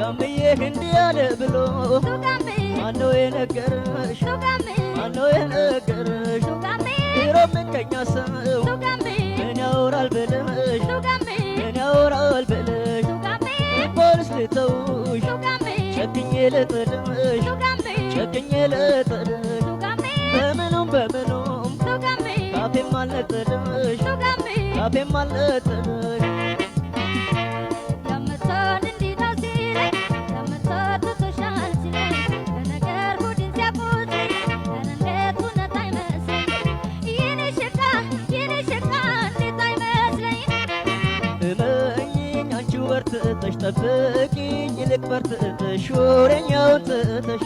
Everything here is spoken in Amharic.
ጋምዬ እንዲህ ያለ ብሎ ማነው የነገረሽ ማነው የነገረሽ ድሮ ምቀኛ ሰው ምን ያወራል ብለሽ ምን ያወራል ብለሽ ፖሊስ ልተውሽ ጨክኜ ልጥልሽ ጨክኜ ልጥልሽ በምኑም በምኑም ካፌም አልነጥልሽ ካፌም አልነጥልሽ በርትተሽ ጠብቂኝ ይልቅ በርትተሽ ወሬኛውን ትተሽ